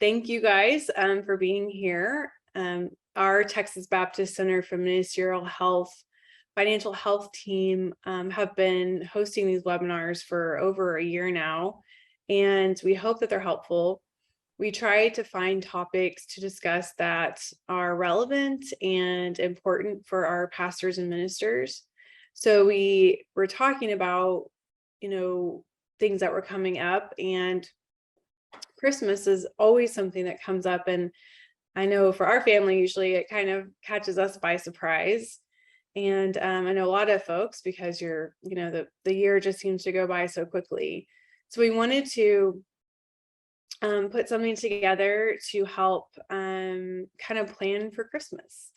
Thank you guys for being here. Our Texas Baptist Center for Ministerial Health, Financial Health team have been hosting these webinars for over a year now, and we hope that they're helpful. We try to find topics to discuss that are relevant and important for our pastors and ministers. So we were talking about, things that were coming up, and Christmas is always something that comes up. And I know for our family, usually it kind of catches us by surprise. And I know a lot of folks, because the year just seems to go by so quickly. So we wanted to put something together to help kind of plan for Christmas.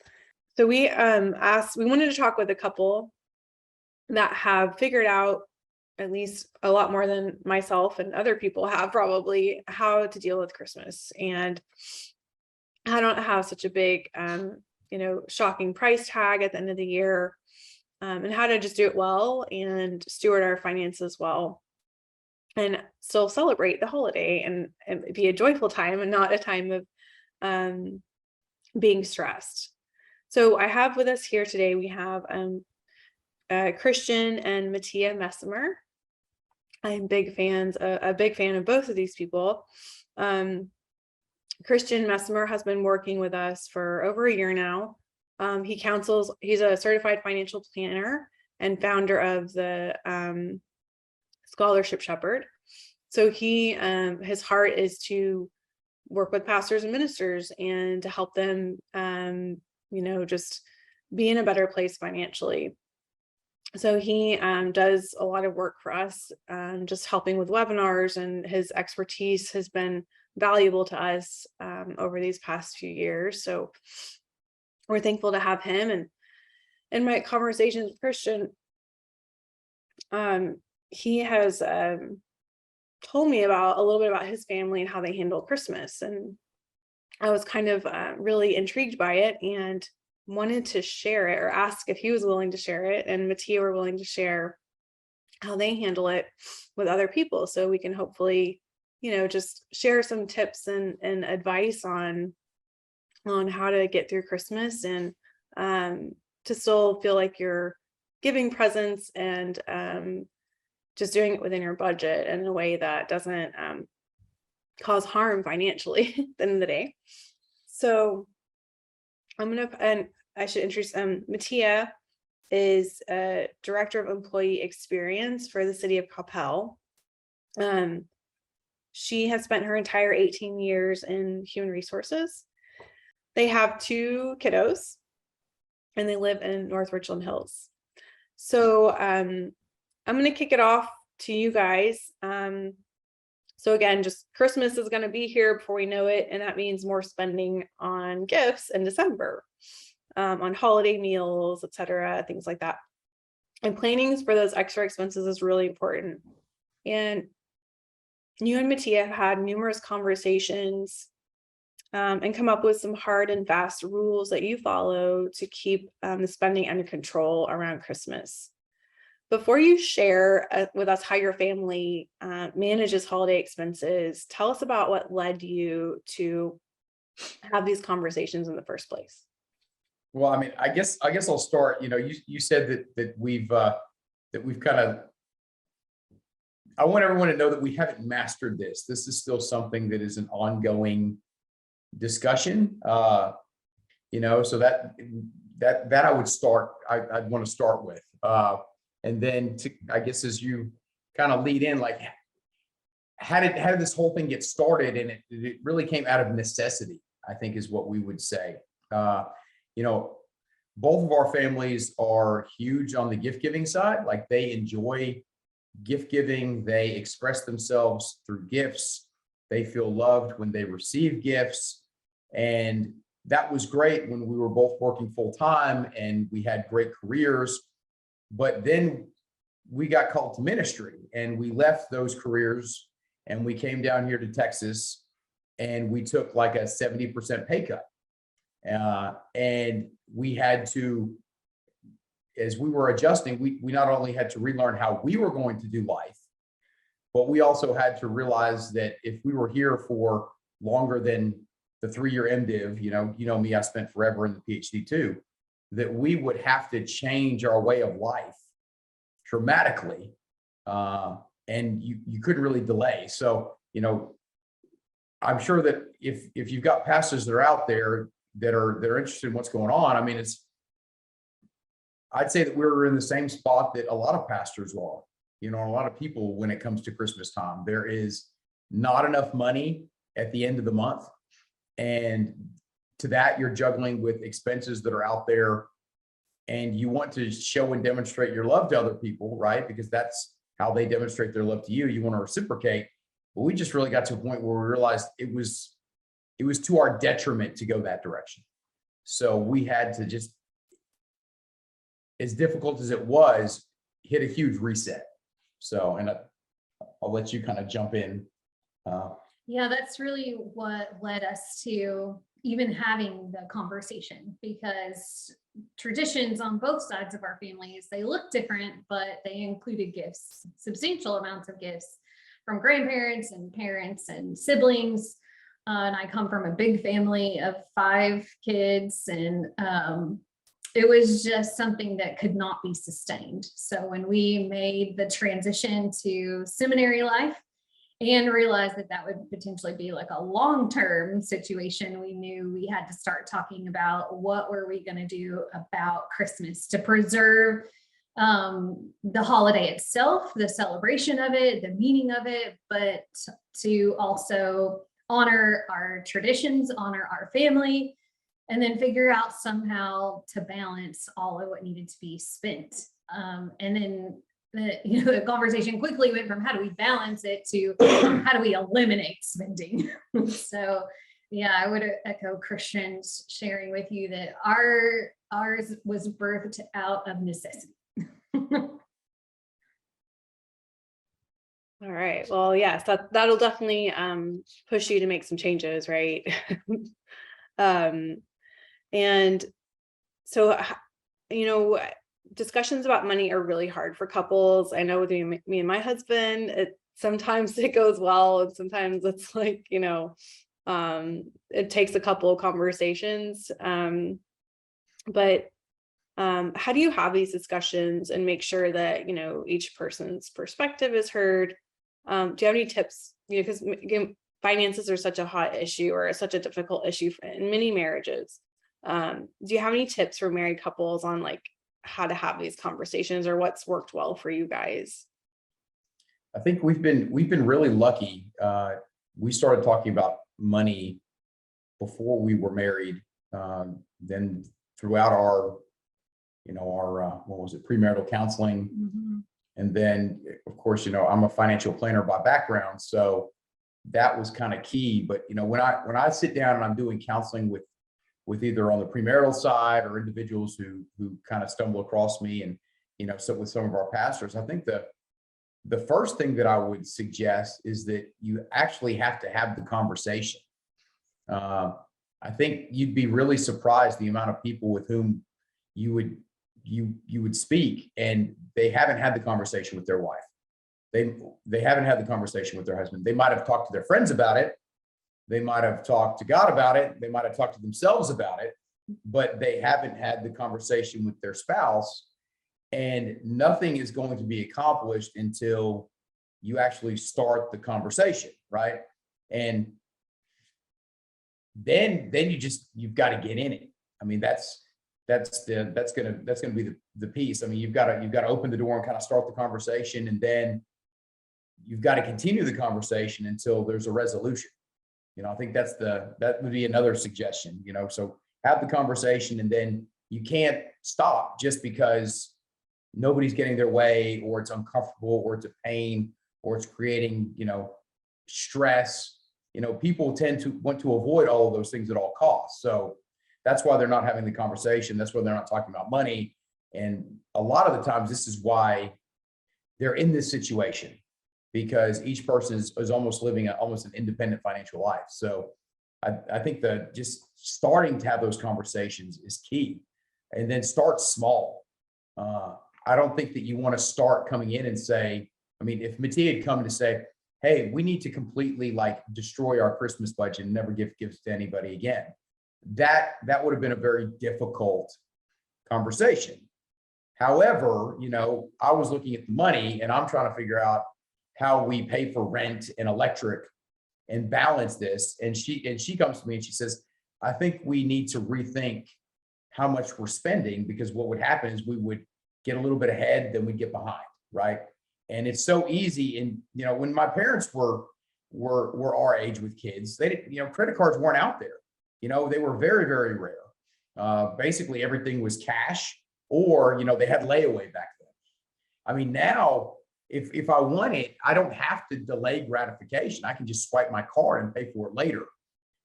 So we wanted to talk with a couple that have figured out, at least a lot more than myself and other people have probably, how to deal with Christmas and how not have such a big, shocking price tag at the end of the year, and how to just do it well and steward our finances well and still celebrate the holiday and be a joyful time and not a time of being stressed. So I have with us here today, we have Christian and Matia Messemer. I'm a big fan of both of these people. Christian Messemer has been working with us for over a year now. He's a certified financial planner and founder of the Scholarship Shepherd. So his heart is to work with pastors and ministers and to help them, just be in a better place financially. So he does a lot of work for us, just helping with webinars, and his expertise has been valuable to us over these past few years. So we're thankful to have him. And in my conversations with Christian, he has told me a little bit about his family and how they handle Christmas. And I was kind of really intrigued by it and wanted to share it, or ask if he was willing to share it, and Matia were willing to share how they handle it with other people, so we can hopefully, just share some tips and advice on how to get through Christmas and to still feel like you're giving presents and just doing it within your budget in a way that doesn't cause harm financially at the end of the day. So I should introduce Matia is a director of employee experience for the city of Coppell. She has spent her entire 18 years in human resources. They have 2 kiddos and they live in North Richland Hills. So I'm going to kick it off to you guys. So again, just Christmas is going to be here before we know it. And that means more spending on gifts in December, on holiday meals, etc., things like that. And planning for those extra expenses is really important. And you and Matia have had numerous conversations and come up with some hard and fast rules that you follow to keep the spending under control around Christmas. Before you share with us how your family manages holiday expenses, tell us about what led you to have these conversations in the first place. Well, I mean, I guess I'll start. You said that we've kind of. I want everyone to know that we haven't mastered this. This is still something that is an ongoing discussion. So that I would start. I'd want to start with. And then I guess as you kind of lead in, like, how did this whole thing get started? And it really came out of necessity, I think, is what we would say. Both of our families are huge on the gift giving side. Like, they enjoy gift giving. They express themselves through gifts. They feel loved when they receive gifts. And that was great when we were both working full time and we had great careers. But then we got called to ministry and we left those careers and we came down here to Texas and we took like a 70% pay cut. And we had to, as we were adjusting, we not only had to relearn how we were going to do life, but we also had to realize that if we were here for longer than the 3-year MDiv, you know me, I spent forever in the PhD too, that we would have to change our way of life dramatically. And you couldn't really delay. So, I'm sure that if you've got pastors that are out there that are interested in what's going on, I mean, I'd say that we're in the same spot that a lot of pastors are, a lot of people when it comes to Christmas time. There is not enough money at the end of the month. And to that, you're juggling with expenses that are out there, and you want to show and demonstrate your love to other people, right? Because that's how they demonstrate their love to you. You want to reciprocate. But we just really got to a point where we realized it was to our detriment to go that direction. So we had to just, as difficult as it was, hit a huge reset. So, and I'll let you kind of jump in. Yeah, that's really what led us to even having the conversation, because traditions on both sides of our families, they look different, but they included gifts, substantial amounts of gifts from grandparents and parents and siblings. And I come from a big family of 5 kids, and it was just something that could not be sustained. So when we made the transition to seminary life and realized that that would potentially be like a long-term situation, we knew we had to start talking about what were we going to do about Christmas to preserve the holiday itself, the celebration of it, the meaning of it, but to also honor our traditions, honor our family, and then figure out somehow to balance all of what needed to be spent. And then the conversation quickly went from how do we balance it to how do we eliminate spending. So yeah, I would echo Christian's sharing with you that ours was birthed out of necessity. All right. Well, yes, that'll definitely push you to make some changes, right? And so, discussions about money are really hard for couples. I know with me and my husband, sometimes it goes well, and sometimes it's like, it takes a couple of conversations. But how do you have these discussions and make sure that, each person's perspective is heard? Do you have any tips? Because finances are such a hot issue, or such a difficult issue in many marriages. Do you have any tips for married couples on like how to have these conversations, or what's worked well for you guys? I think we've been really lucky. We started talking about money before we were married. Then throughout our what was it, premarital counseling. Mm-hmm. And then of course, I'm a financial planner by background. So that was kind of key. But, when I sit down and I'm doing counseling with either on the premarital side or individuals who kind of stumble across me, and, so with some of our pastors, I think the first thing that I would suggest is that you actually have to have the conversation. I think you'd be really surprised the amount of people with whom you would speak, and they haven't had the conversation with their wife. They haven't had the conversation with their husband. They might have talked to their friends about it. They might have talked to God about it. They might have talked to themselves about it, but they haven't had the conversation with their spouse. And nothing is going to be accomplished until you actually start the conversation, right? And then you've got to get in it. I mean, that's gonna be the piece. I mean, you've got to open the door and kind of start the conversation, and then you've got to continue the conversation until there's a resolution. I think that would be another suggestion. So have the conversation, and then you can't stop just because nobody's getting their way, or it's uncomfortable, or it's a pain, or it's creating stress. People tend to want to avoid all of those things at all costs. So that's why they're not having the conversation. That's why they're not talking about money. And a lot of the times, this is why they're in this situation, because each person is almost living almost an independent financial life. So I think that just starting to have those conversations is key, and then start small. I don't think that you want to start coming in and say, I mean, if Matia had come to say, hey, we need to completely like destroy our Christmas budget and never give gifts to anybody again. That would have been a very difficult conversation. However, you know, I was looking at the money and I'm trying to figure out how we pay for rent and electric and balance this. And she comes to me and she says, I think we need to rethink how much we're spending, because what would happen is we would get a little bit ahead, then we'd get behind, right? And it's so easy. And, you know, when my parents were our age with kids, they didn't, you know, credit cards weren't out there. You know, they were very, very rare. Basically everything was cash, or, you know, they had layaway back then. I mean, now if I want it, I don't have to delay gratification. I can just swipe my card and pay for it later.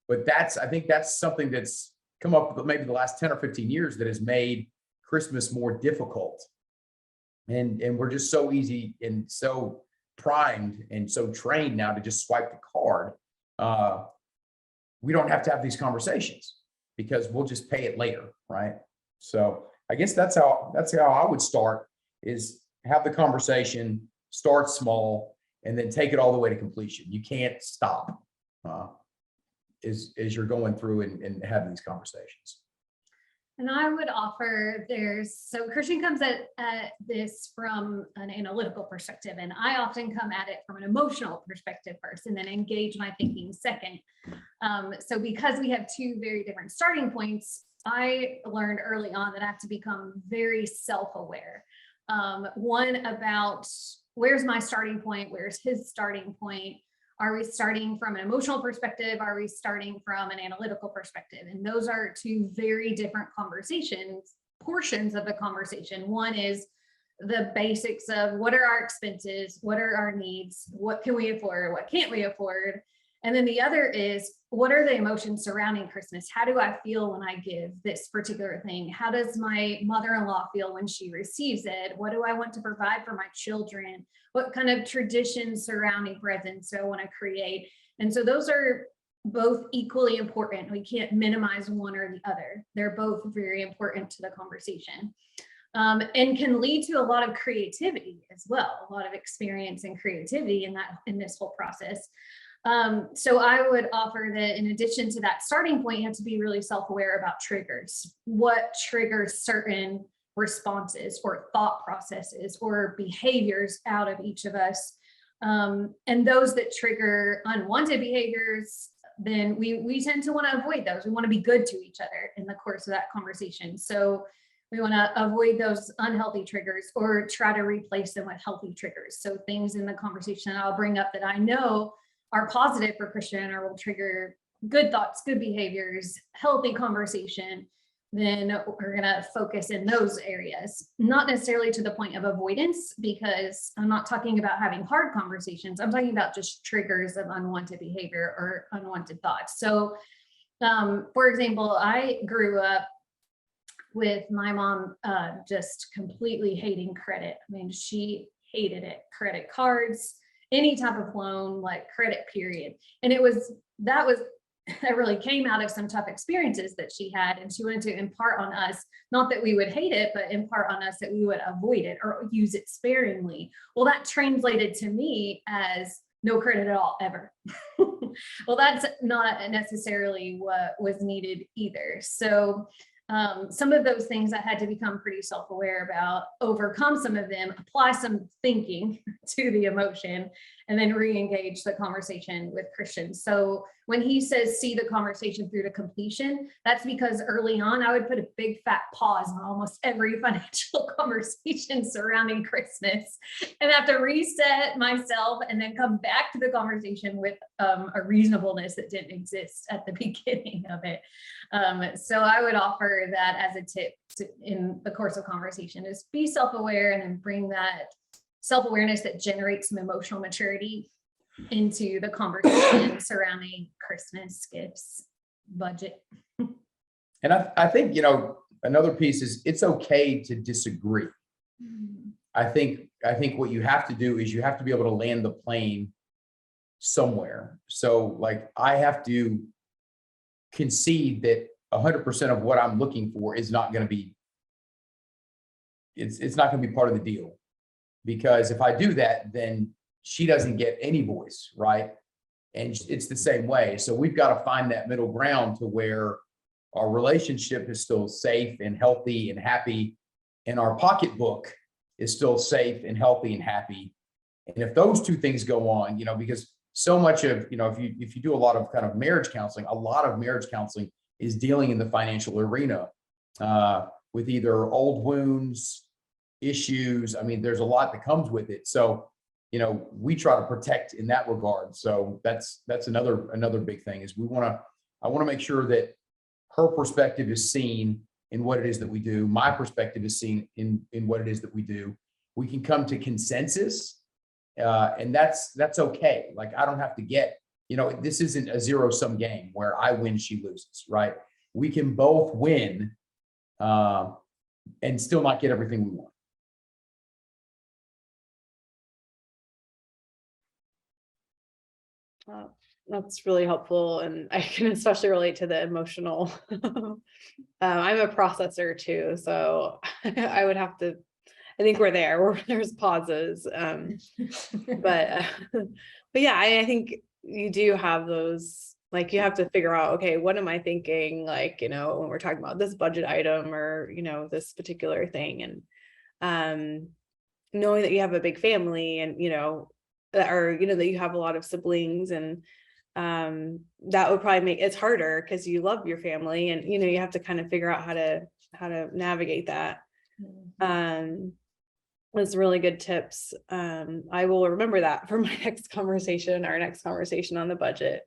But I think that's something that's come up maybe the last 10 or 15 years that has made Christmas more difficult. And we're just so easy and so primed and so trained now to just swipe the card. We don't have to have these conversations because we'll just pay it later, right? So I guess that's how I would start, is have the conversation, start small, and then take it all the way to completion. You can't stop as you're going through and having these conversations. And I would offer so Christian comes at this from an analytical perspective, and I often come at it from an emotional perspective first and then engage my thinking second. So because we have two very different starting points, I learned early on that I have to become very self-aware. One, about where's my starting point? Where's his starting point? Are we starting from an emotional perspective? Are we starting from an analytical perspective? And those are two very different portions of the conversation. One is the basics of what are our expenses? What are our needs? What can we afford? What can't we afford? And then the other is, what are the emotions surrounding Christmas? How do I feel when I give this particular thing? How does my mother-in-law feel when she receives it? What do I want to provide for my children? What kind of traditions surrounding presents do I want to create? And so those are both equally important. We can't minimize one or the other. They're both very important to the conversation. And can lead to a lot of creativity as well, a lot of experience and creativity in this whole process. So I would offer that in addition to that starting point, you have to be really self-aware about triggers. What triggers certain responses or thought processes or behaviors out of each of us? And those that trigger unwanted behaviors, then we tend to want to avoid those. We want to be good to each other in the course of that conversation. So we want to avoid those unhealthy triggers or try to replace them with healthy triggers. So things in the conversation I'll bring up that I know are positive for Christian or will trigger good thoughts, good behaviors, healthy conversation, then we're going to focus in those areas, not necessarily to the point of avoidance, because I'm not talking about having hard conversations. I'm talking about just triggers of unwanted behavior or unwanted thoughts. So, for example, I grew up with my mom just completely hating credit. I mean, she hated it. Credit cards, any type of loan, like credit, period. And that really came out of some tough experiences that she had. And she wanted to impart on us, not that we would hate it, but impart on us that we would avoid it or use it sparingly. Well, that translated to me as no credit at all, ever. Well, that's not necessarily what was needed either. So some of those things I had to become pretty self-aware about, overcome some of them, apply some thinking to the emotion, and then re-engage the conversation with Christian. So when he says, see the conversation through to completion, that's because early on, I would put a big fat pause on almost every financial conversation surrounding Christmas and have to reset myself and then come back to the conversation with a reasonableness that didn't exist at the beginning of it. So I would offer that as a tip in the course of conversation, is be self-aware and then bring that self-awareness that generates some emotional maturity into the conversation surrounding Christmas, gifts, budget. And I think, you know, another piece is it's okay to disagree. I think what you have to do is you have to be able to land the plane somewhere. So like I have to concede that 100% of what I'm looking for is not going to be, it's not going to be part of the deal. Because if I do that, then she doesn't get any voice, right? And it's the same way. So we've got to find that middle ground to where our relationship is still safe and healthy and happy, and our pocketbook is still safe and healthy and happy. And if those two things go on, because so much of, if you do a lot of kind of marriage counseling, a lot of marriage counseling is dealing in the financial arena with either old wounds, issues. I mean, there's a lot that comes with it. So, we try to protect in that regard. So that's another big thing is I want to make sure that her perspective is seen in what it is that we do. My perspective is seen in what it is that we do. We can come to consensus, and that's okay. Like, I don't have to get, this isn't a zero-sum game where I win, she loses, right? We can both win and still not get everything we want. That's really helpful. And I can especially relate to the emotional. I'm a processor too. So I would have to, I think we're there where there's pauses. But yeah, I think you do have those, like, you have to figure out, okay, what am I thinking? Like, when we're talking about this budget item or, this particular thing, and knowing that you have a big family and, that you have a lot of siblings, and that would probably make it's harder because you love your family, and you have to kind of figure out how to navigate that. Those really good tips. I will remember that for my next conversation, our next conversation on the budget.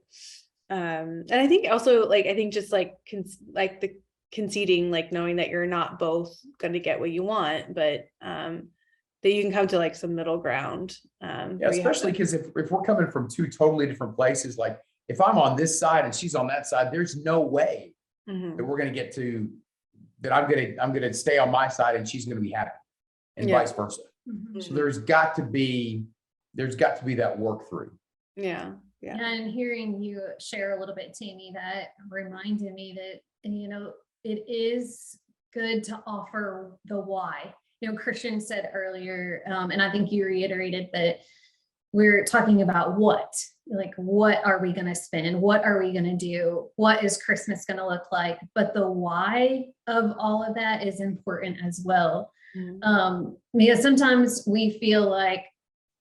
And I think also, like, just like the conceding, like knowing that you're not both going to get what you want, but that you can come to like some middle ground. Yeah, especially because if we're coming from two totally different places, like if I'm on this side and she's on that side, there's no way that we're going to get to that. I'm going to stay on my side and she's going to be happy, and vice versa. So there's got to be that work through. Yeah. And hearing you share a little bit, Tammy, that reminded me that, it is good to offer the why. Christian said earlier, and I think you reiterated that we're talking about what are we going to spend? What are we going to do? What is Christmas going to look like? But the why of all of that is important as well. Because sometimes we feel like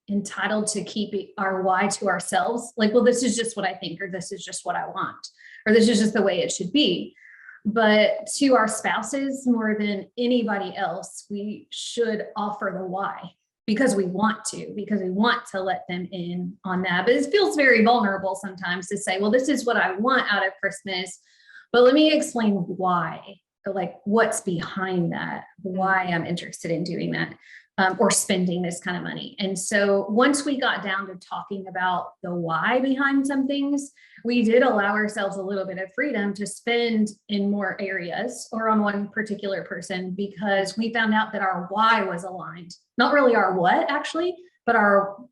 entitled to keep our why to ourselves. Like, well, this is just what I think, or this is just what I want, or this is just the way it should be. But to our spouses, more than anybody else, we should offer the why, because we want to let them in on that. But it feels very vulnerable sometimes to say, well, this is what I want out of Christmas, but let me explain why, like what's behind that, why I'm interested in doing that. Or spending this kind of money. And so once we got down to talking about the why behind some things, we did allow ourselves a little bit of freedom to spend in more areas or on one particular person, because we found out that our why was aligned. Not really our what actually, but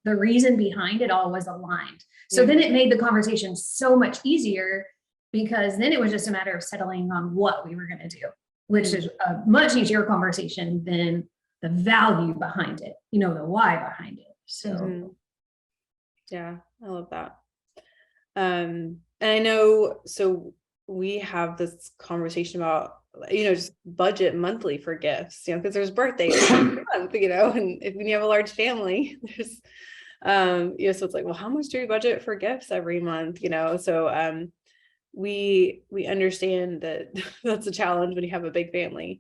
the reason behind it all was aligned. So then it made the conversation so much easier, because then it was just a matter of settling on what we were going to do, which is a much easier conversation than the value behind it, the why behind it. So yeah, I love that. And I know, so we have this conversation about, just budget monthly for gifts, because there's birthdays every month, and when you have a large family, there's so it's like, well, how much do we budget for gifts every month? So we understand that that's a challenge when you have a big family.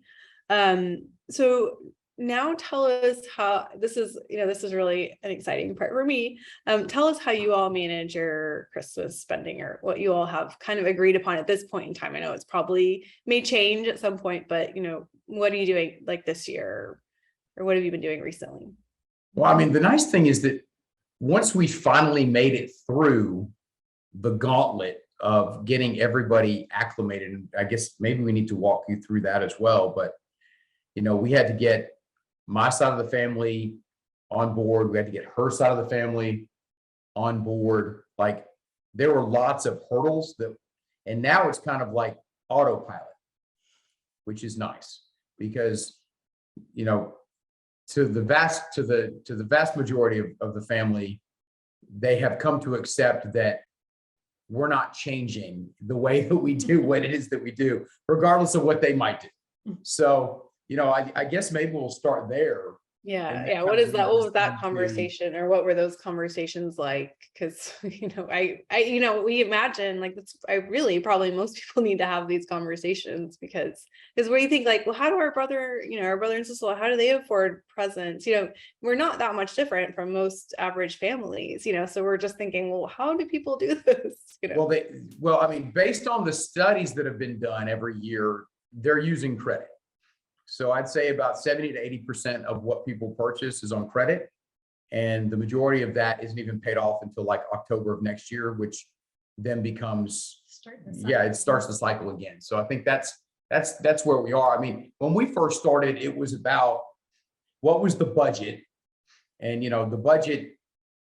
So now tell us how this is really an exciting part for me. Tell us how you all manage your Christmas spending, or what you all have kind of agreed upon at this point in time. I know it's probably may change at some point, but what are you doing like this year, or what have you been doing recently? Well, I mean, the nice thing is that once we finally made it through the gauntlet of getting everybody acclimated, and I guess maybe we need to walk you through that as well, but we had to get my side of the family on board. We had to get her side of the family on board. Like, there were lots of hurdles and now it's kind of like autopilot, which is nice, because, to the vast majority of the family, they have come to accept that we're not changing the way that we do what it is that we do, regardless of what they might do. So, I guess maybe we'll start there. Yeah. And Yeah. that What kind is of that? What leads was us that into- conversation, or what were those conversations like? Because, we imagine like I really probably most people need to have these conversations because where you think like, well, how do our brother and sister, how do they afford presents? We're not that much different from most average families, so we're just thinking, well, how do people do this? Well, I mean, based on the studies that have been done every year, they're using credit. So I'd say about 70 to 80% of what people purchase is on credit. And the majority of that isn't even paid off until like October of next year, which then becomes, it starts the cycle again. So I think that's where we are. I mean, when we first started, it was about what was the budget? And, the budget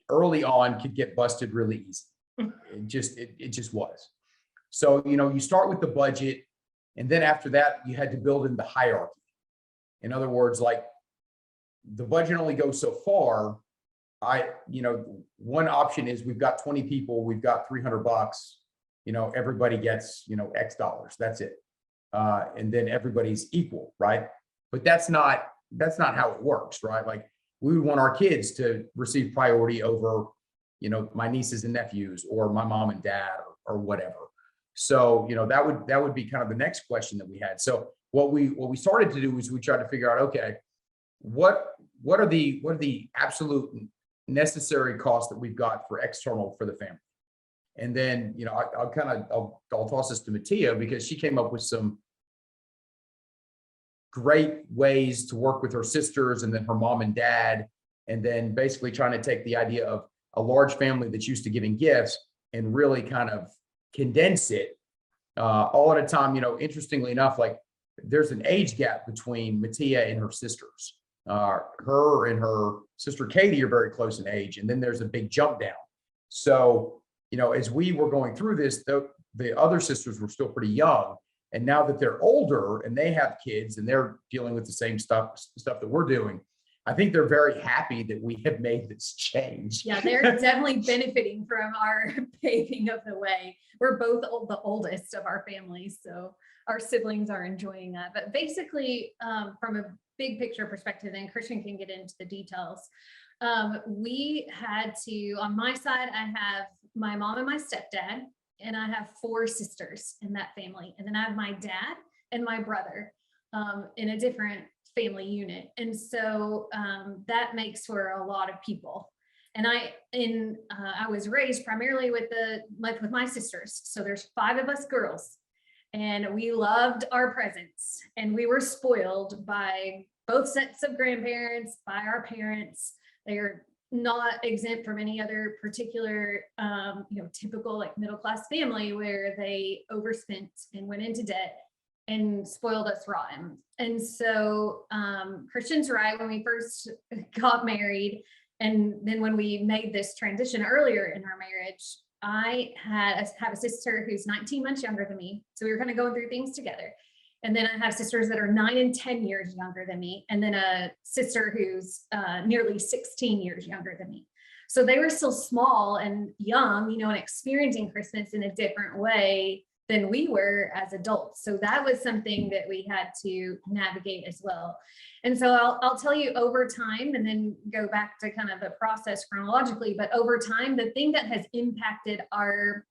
early on could get busted really easy. It just was. So, you start with the budget, and then after that, you had to build in the hierarchy. In other words, like the budget only goes so far. One option is we've got 20 people, we've got $300, everybody gets, X dollars, that's it. And then everybody's equal, right? But that's not how it works, right? Like we would want our kids to receive priority over, my nieces and nephews or my mom and dad or whatever. So, that would be kind of the next question that we had. So what we started to do is we tried to figure out, okay, what are the absolute necessary costs that we've got for external for the family? And then, I'll toss this to Matia because she came up with some great ways to work with her sisters and then her mom and dad, and then basically trying to take the idea of a large family that's used to giving gifts and really kind of condense it all at a time. Interestingly enough, like there's an age gap between Matia and her sisters. Her and her sister Katie are very close in age, and then there's a big jump down. So, as we were going through this, the other sisters were still pretty young, and now that they're older and they have kids and they're dealing with the same stuff that we're doing, I think they're very happy that we have made this change. Yeah, they're definitely benefiting from our paving of the way. We're both the oldest of our families, so our siblings are enjoying that. But basically, from a big picture perspective, and Christian can get into the details, we had to, on my side, I have my mom and my stepdad, and I have 4 sisters in that family. And then I have my dad and my brother in a different family unit. And so that makes for a lot of people. And I was raised primarily with my sisters. So there's 5 of us girls, and we loved our presents, and we were spoiled by both sets of grandparents, by our parents. They are not exempt from any other particular, typical like middle-class family where they overspent and went into debt and spoiled us rotten. And so Christian's right, when we first got married, and then when we made this transition earlier in our marriage, I have a sister who's 19 months younger than me. So we were kind of going through things together. And then I have sisters that are 9 and 10 years younger than me. And then a sister who's nearly 16 years younger than me. So they were still small and young, and experiencing Christmas in a different way than we were as adults. So that was something that we had to navigate as well. And so I'll tell you over time, and then go back to kind of the process chronologically, but over time, the thing that has impacted our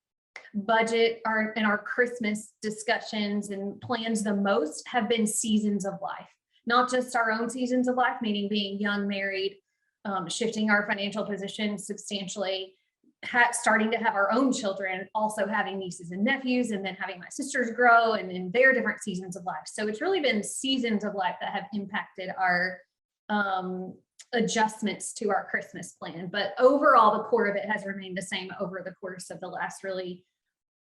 budget and our Christmas discussions and plans the most have been seasons of life, not just our own seasons of life, meaning being young, married, shifting our financial position substantially, starting to have our own children, also having nieces and nephews, and then having my sisters grow and in their different seasons of life. So it's really been seasons of life that have impacted our adjustments to our Christmas plan. But overall, the core of it has remained the same over the course of the last really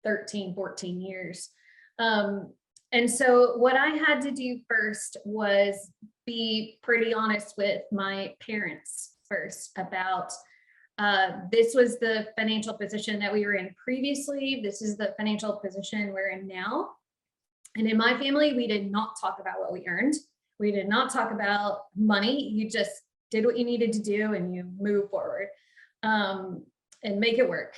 13, 14 years. And so what I had to do first was be pretty honest with my parents first about this was the financial position that we were in previously. This is the financial position we're in now. And in my family, we did not talk about what we earned. We did not talk about money. You just did what you needed to do and you move forward. and make it work,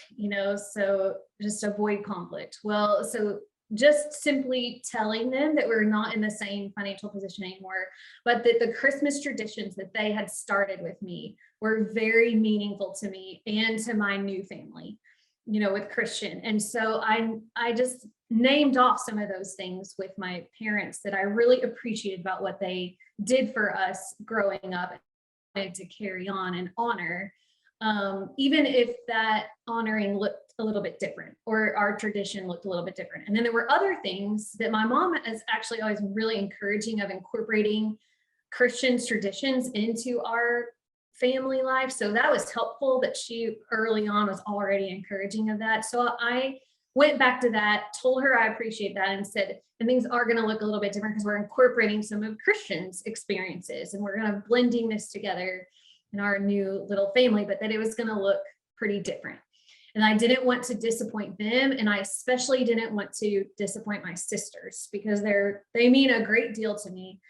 so just avoid conflict. Well, so just simply telling them that we're not in the same financial position anymore, but that the Christmas traditions that they had started with me were very meaningful to me and to my new family, with Christian. And so I just named off some of those things with my parents that I really appreciated about what they did for us growing up, and to carry on and honor, even if that honoring looked a little bit different, or our tradition looked a little bit different. And then there were other things that my mom is actually always really encouraging of incorporating Christian traditions into our family life. So that was helpful that she early on was already encouraging of that. So I went back to that, told her I appreciate that, and said, and things are going to look a little bit different because we're incorporating some of Christian's experiences, and we're going to blending this together in our new little family, but that it was going to look pretty different. And I didn't want to disappoint them. And I especially didn't want to disappoint my sisters, because they mean a great deal to me.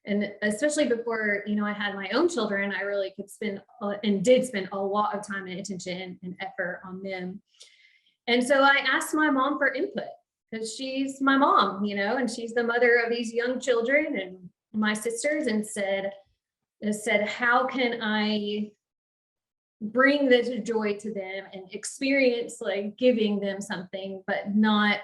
And especially before, I had my own children, I really could spend and did spend a lot of time and attention and effort on them. And so I asked my mom for input, because she's my mom, and she's the mother of these young children and my sisters, and said, how can I bring this joy to them and experience like giving them something, but not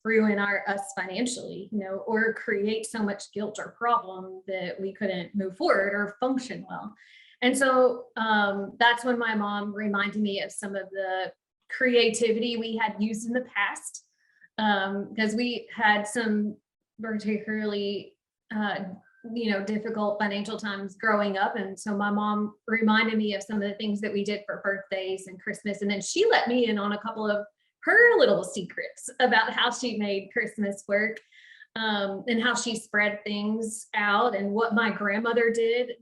ruin us financially, or create so much guilt or problem that we couldn't move forward or function well. And so that's when my mom reminded me of some of the creativity we had used in the past, because we had some particularly difficult financial times growing up. And so my mom reminded me of some of the things that we did for birthdays and Christmas. And then she let me in on a couple of her little secrets about how she made Christmas work, and how she spread things out, and what my grandmother did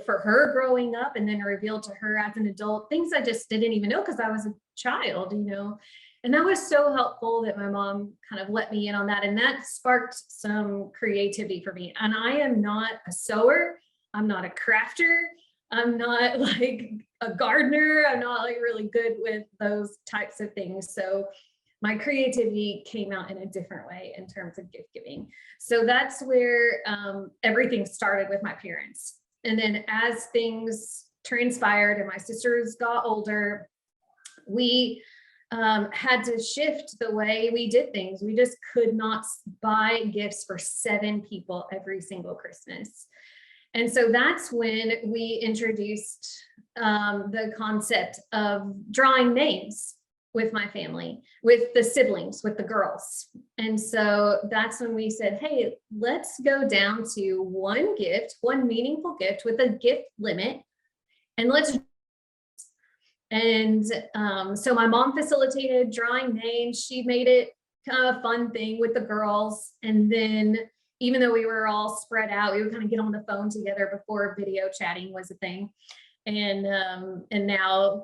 for her growing up, and then revealed to her as an adult, things I just didn't even know because I was a child, And that was so helpful that my mom kind of let me in on that. And that sparked some creativity for me. And I am not a sewer. I'm not a crafter. I'm not like a gardener. I'm not like really good with those types of things. So my creativity came out in a different way in terms of gift giving. So that's where everything started with my parents. And then as things transpired and my sisters got older, we had to shift the way we did things. We just could not buy gifts for 7 people every single Christmas. And so that's when we introduced the concept of drawing names with my family, with the siblings, with the girls. And so that's when we said, hey, let's go down to one meaningful gift with a gift limit, and let's. And so my mom facilitated drawing names. She made it kind of a fun thing with the girls. And then even though we were all spread out, we would kind of get on the phone together before video chatting was a thing. And now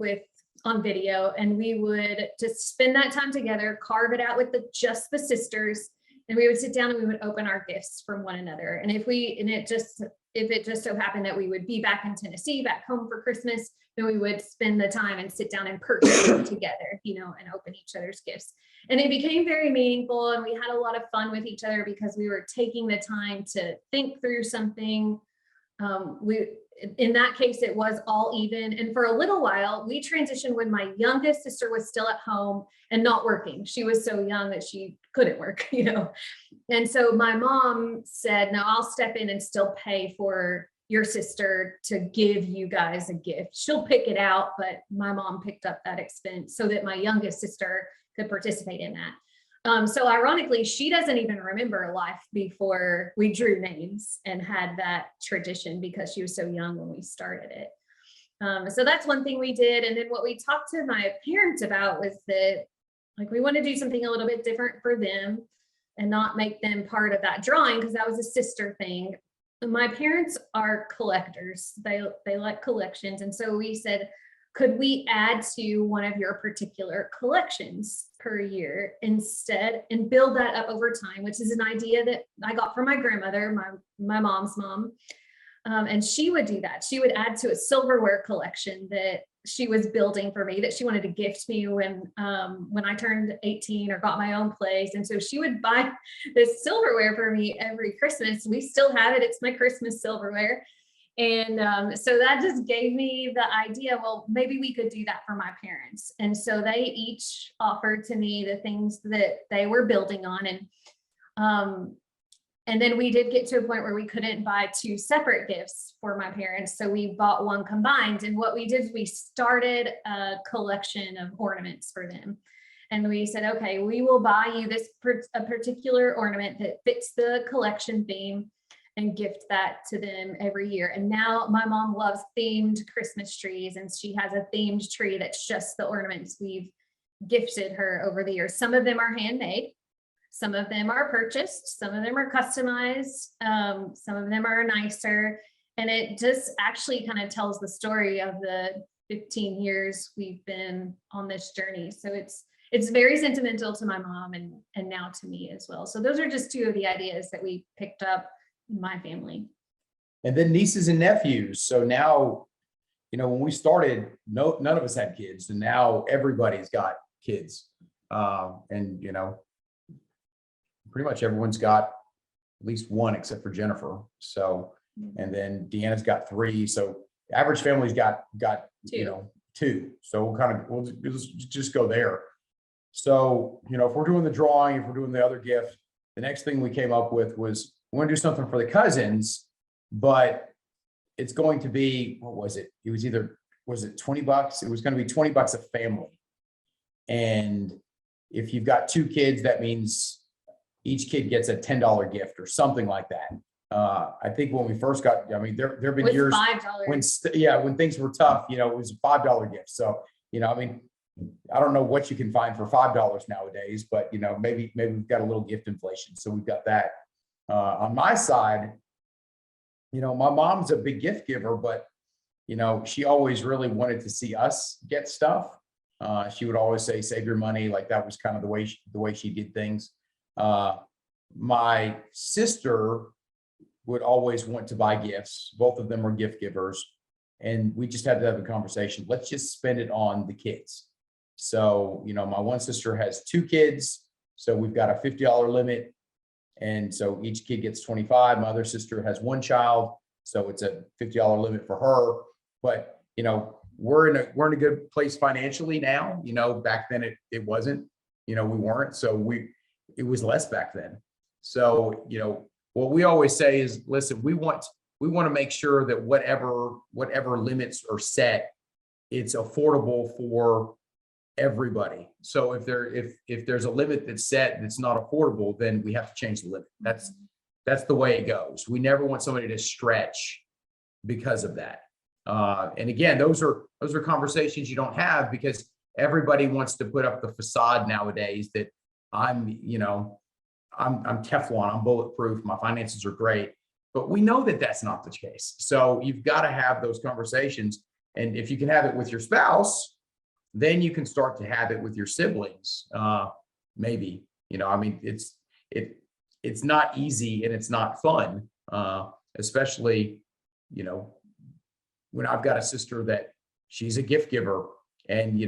on video, and we would just spend that time together, carve it out with just the sisters, and we would sit down and we would open our gifts from one another. And if it just so happened that we would be back in Tennessee, back home for Christmas, then we would spend the time and sit down and purchase them together, and open each other's gifts. And it became very meaningful, and we had a lot of fun with each other because we were taking the time to think through something. In that case, it was all even. And for a little while, we transitioned when my youngest sister was still at home and not working. She was so young that she couldn't work, And so my mom said, no, I'll step in and still pay for your sister to give you guys a gift. She'll pick it out, but my mom picked up that expense so that my youngest sister could participate in that. So ironically, she doesn't even remember life before we drew names and had that tradition, because she was so young when we started it. So that's one thing we did. And then what we talked to my parents about was that, like, we want to do something a little bit different for them and not make them part of that drawing, because that was a sister thing. My parents are collectors. They like collections. And so we said, could we add to one of your particular collections per year instead, and build that up over time, which is an idea that I got from my grandmother, my mom's mom. And she would do that. She would add to a silverware collection that she was building for me, that she wanted to gift me when I turned 18 or got my own place. And so she would buy this silverware for me every Christmas. We still have it. It's my Christmas silverware. And so that just gave me the idea, well, maybe we could do that for my parents. And so they each offered to me the things that they were building on. And then we did get to a point where we couldn't buy two separate gifts for my parents. So we bought one combined. And what we did is we started a collection of ornaments for them. And we said, okay, we will buy you a particular ornament that fits the collection theme and gift that to them every year. And now my mom loves themed Christmas trees, and she has a themed tree that's just the ornaments we've gifted her over the years. Some of them are handmade. Some of them are purchased, some of them are customized, some of them are nicer. And it just actually kind of tells the story of the 15 years we've been on this journey. So it's very sentimental to my mom and now to me as well. So those are just two of the ideas that we picked up in my family. And then nieces and nephews. So now, when we started, none of us had kids, and now everybody's got kids. And pretty much everyone's got at least one except for Jennifer. So, and then Deanna's got 3. So average family's got two. So we'll just go there. So, if we're doing the drawing, if we're doing the other gift, the next thing we came up with was we want to do something for the cousins, but it's going to be, what was it? It was was it $20? It was going to be $20 a family. And if you've got 2 kids, that means each kid gets a $10 gift or something like that. I think when we first got, there have been years $5. when things were tough, it was a $5 gift. So, I don't know what you can find for $5 nowadays, but maybe we've got a little gift inflation. So we've got that. On my side, my mom's a big gift giver, but she always really wanted to see us get stuff. She would always say, save your money. Like that was kind of the way she did things. My sister would always want to buy gifts. Both of them are gift givers. And we just had to have a conversation. Let's just spend it on the kids. So, my one sister has 2 kids. So we've got a $50 limit. And so each kid gets 25. My other sister has 1 child. So it's a $50 limit for her. But, we're in a good place financially now. Back then it wasn't, we weren't. So it was less back then. So, what we always say is, listen, we want to make sure that whatever limits are set, it's affordable for everybody. So if there's a limit that's set that's not affordable, then we have to change the limit. That's the way it goes. We never want somebody to stretch because of that. And again, those are conversations you don't have because everybody wants to put up the facade nowadays that I'm Teflon, I'm bulletproof, my finances are great, but we know that that's not the case. So you've got to have those conversations. And if you can have it with your spouse, then you can start to have it with your siblings. Maybe, it's not easy and it's not fun, especially, when I've got a sister that she's a gift giver and,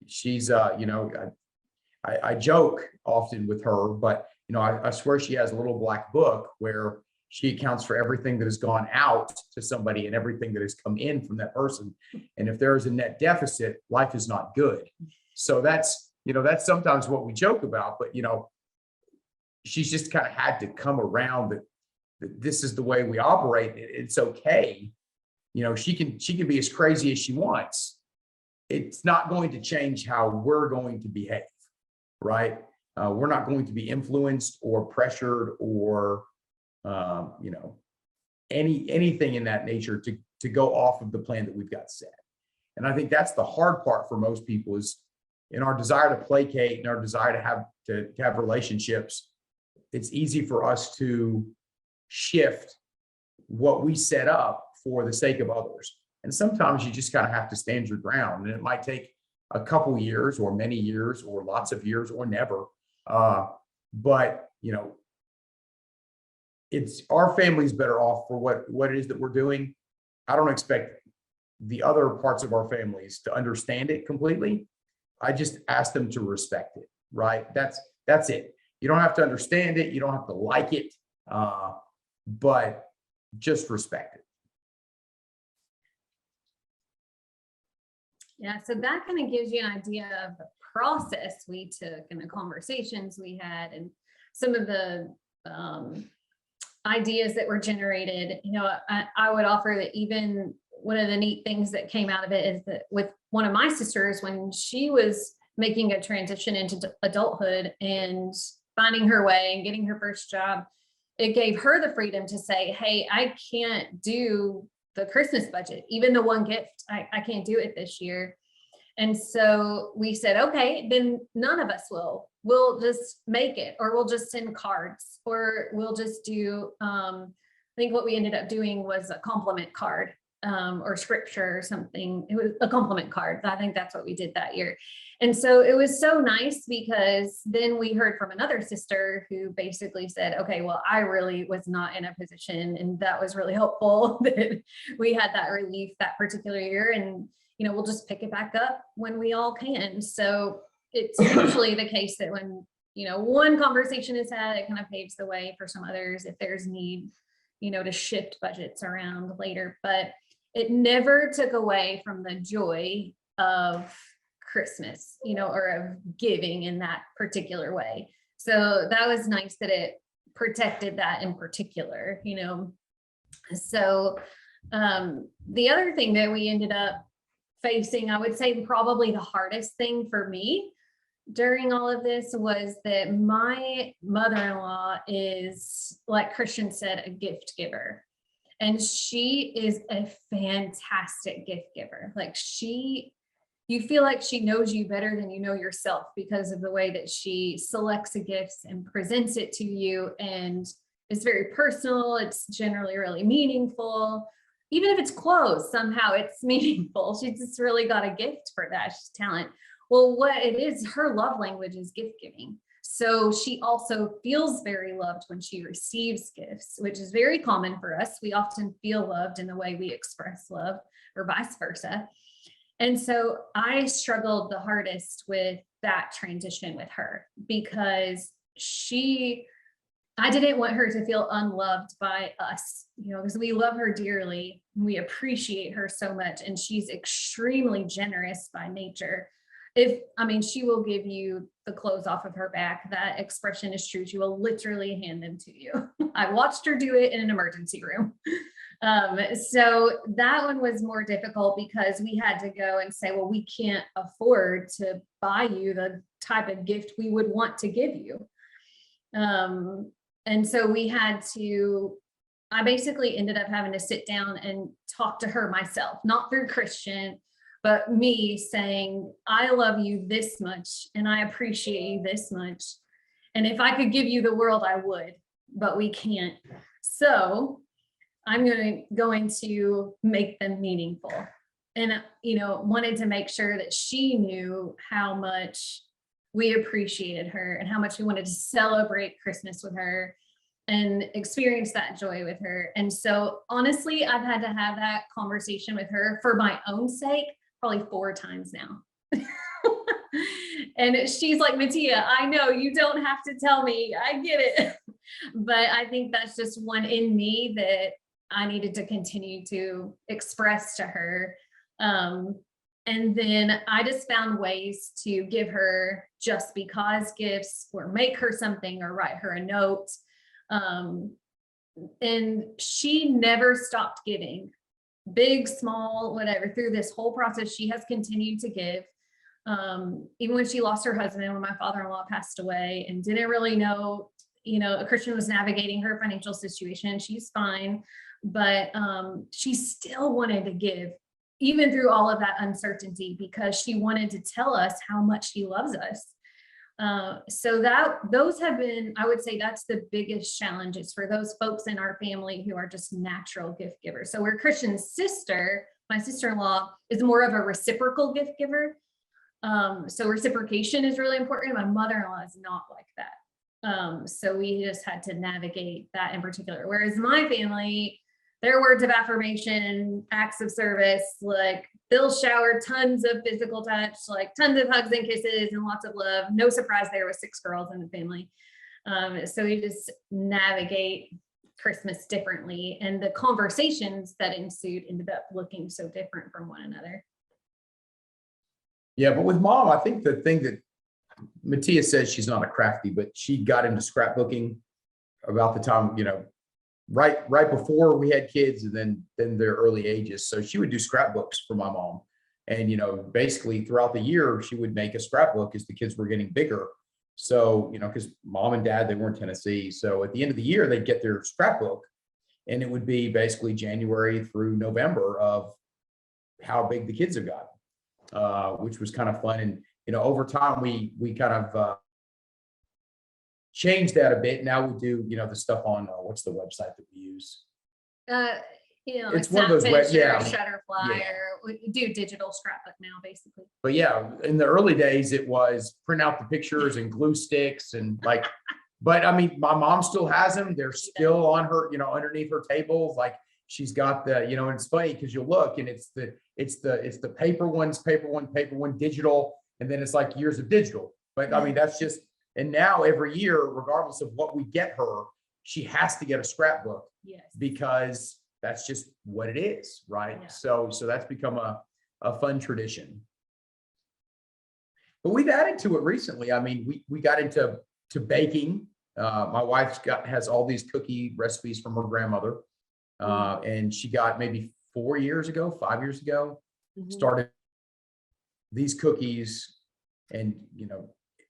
she's, I joke often with her, but, I swear she has a little black book where she accounts for everything that has gone out to somebody and everything that has come in from that person. And if there is a net deficit, life is not good. So that's sometimes what we joke about, but, she's just kind of had to come around that this is the way we operate. It's okay. She can be as crazy as she wants. It's not going to change how we're going to behave, right? We're not going to be influenced or pressured or, anything in that nature to go off of the plan that we've got set. And I think that's the hard part for most people is in our desire to placate and our desire to have relationships. It's easy for us to shift what we set up for the sake of others. And sometimes you just kind of have to stand your ground, and it might take a couple years or many years or lots of years or never. But it's our family's better off for what it is that we're doing. I don't expect the other parts of our families to understand it completely. I just ask them to respect it, right? That's it. You don't have to understand it. You don't have to like it, but just respect it. Yeah, so that kind of gives you an idea of the process we took and the conversations we had and some of the ideas that were generated. You know, I would offer that even one of the neat things that came out of it is that with one of my sisters, when she was making a transition into adulthood and finding her way and getting her first job, it gave her the freedom to say, hey, I can't do the Christmas budget, even the one gift, I can't do it this year. And so we said, okay, then none of us will. We'll just make it, or we'll just send cards, or we'll just do, I think what we ended up doing was a compliment card, or scripture or something. It was a compliment card. I think that's what we did that year. And so it was so nice because then we heard from another sister who basically said, okay, well, I really was not in a position, and that was really helpful that we had that relief that particular year. And, you know, we'll just pick it back up when we all can. So it's usually the case that when, you know, one conversation is had, it kind of paves the way for some others if there's need, you know, to shift budgets around later. But it never took away from the joy of Christmas, you know, or of giving in that particular way. So that was nice that it protected that in particular, you know. So the other thing that we ended up facing, I would say probably the hardest thing for me during all of this was that my mother-in-law is, like Christian said, a gift giver. And she is a fantastic gift giver. Like you feel like she knows you better than you know yourself because of the way that she selects the gifts and presents it to you. And it's very personal. It's generally really meaningful. Even if it's clothes, somehow it's meaningful. She's just really got a gift for that. She's talent. Well, what it is, her love language is gift giving. So she also feels very loved when she receives gifts, which is very common for us. We often feel loved in the way we express love, or vice versa. And so I struggled the hardest with that transition with her because I didn't want her to feel unloved by us, you know, because we love her dearly. We appreciate her so much. And she's extremely generous by nature. She will give you the clothes off of her back. That expression is true. She will literally hand them to you. I watched her do it in an emergency room. So that one was more difficult because we had to go and say, well, we can't afford to buy you the type of gift we would want to give you. And so I basically ended up having to sit down and talk to her myself, not through Christian, but me saying, I love you this much and I appreciate you this much. And if I could give you the world, I would, but we can't. So I'm going to make them meaningful. And, you know, wanted to make sure that she knew how much we appreciated her and how much we wanted to celebrate Christmas with her and experience that joy with her. And so honestly, I've had to have that conversation with her for my own sake, probably 4 times now. And she's like, Matia, I know you don't have to tell me, I get it. But I think that's just one in me that I needed to continue to express to her. And then I just found ways to give her just because gifts, or make her something, or write her a note. And she never stopped giving, big, small, whatever. Through this whole process, she has continued to give. Even when she lost her husband, when my father-in-law passed away and didn't really know, you know, a Christian was navigating her financial situation. She's fine, but she still wanted to give, even through all of that uncertainty, because she wanted to tell us how much she loves us. So those have been, I would say that's the biggest challenges for those folks in our family who are just natural gift givers. So where Christian's sister, my sister-in-law, is more of a reciprocal gift giver. So reciprocation is really important. My mother-in-law is not like that. So we just had to navigate that in particular. Whereas my family, their words of affirmation, acts of service, like Bill showered tons of physical touch, like tons of hugs and kisses and lots of love. No surprise there was 6 girls in the family. So we just navigate Christmas differently, and the conversations that ensued ended up looking so different from one another. Yeah, but with mom, I think the thing that Matia says, she's not a crafty, but she got into scrapbooking about the time, right before we had kids, and then their early ages. So she would do scrapbooks for my mom. And, basically throughout the year, she would make a scrapbook as the kids were getting bigger. So, because mom and dad, they were in Tennessee. So at the end of the year, they'd get their scrapbook, and it would be basically January through November of how big the kids have gotten, which was kind of fun. And, over time, we kind of changed that a bit. Now we do, the stuff on, what's the website that we use? It's one of those web, yeah. Shutterfly, or we do digital scrapbook now, basically. But yeah, in the early days, it was print out the pictures and glue sticks and like, but I mean, my mom still has them. They're still on her, underneath her tables. Like she's got the, and it's funny because you'll look and it's the paper one, digital, and then it's like years of digital. But I mean, that's just, and now every year, regardless of what we get her, she has to get a scrapbook. Yes. Because that's just what it is, right? Yeah. So that's become a fun tradition. But we've added to it recently. I mean, we got into baking. My wife has all these cookie recipes from her grandmother, and she got maybe 5 years ago, started these cookies, and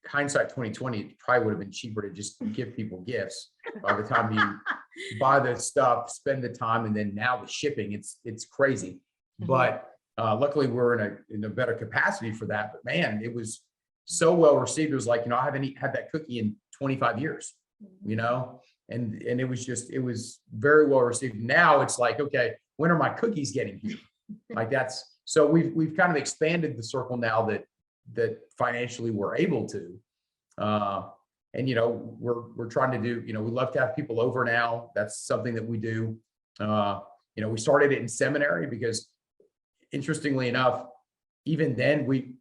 hindsight 2020, it probably would have been cheaper to just give people gifts. By the time you buy the stuff, spend the time, and then now the shipping, it's crazy. But luckily we're in a better capacity for that. But man, it was so well received. It was like, I haven't had that cookie in 25 years, and it was very well received. Now it's like, okay, when are my cookies getting here? Like so we've kind of expanded the circle now that financially we're able to. And we're trying to do, we love to have people over now. That's something that we do. We started it in seminary because interestingly enough, even then we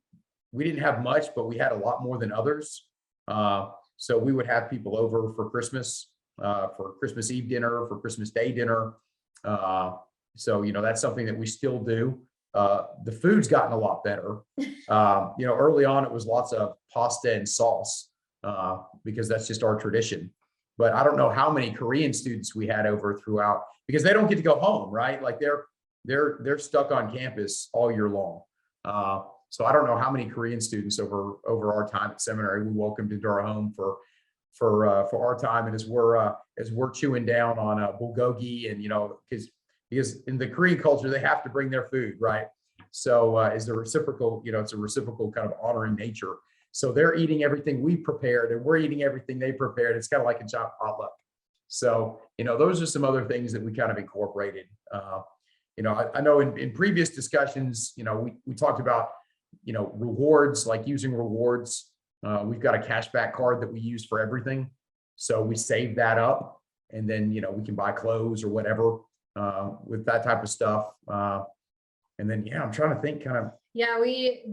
didn't have much, but we had a lot more than others. So we would have people over for Christmas Eve dinner, for Christmas Day dinner. So, that's something that we still do. The food's gotten a lot better. Early on, it was lots of pasta and sauce because that's just our tradition. But I don't know how many Korean students we had over throughout, because they don't get to go home, right? Like they're stuck on campus all year long. So I don't know how many Korean students over our time at seminary we welcomed into our home for our time, and as we're chewing down on bulgogi, and because in the Korean culture, they have to bring their food, right? So it's a reciprocal kind of honoring nature. So they're eating everything we prepared, and we're eating everything they prepared. It's kind of like a giant potluck. So, those are some other things that we kind of incorporated. I know in previous discussions, we talked about, rewards, like using rewards. We've got a cashback card that we use for everything. So we save that up, and then, we can buy clothes or whatever. With that type of stuff. And then, I'm trying to think kind of. Yeah, we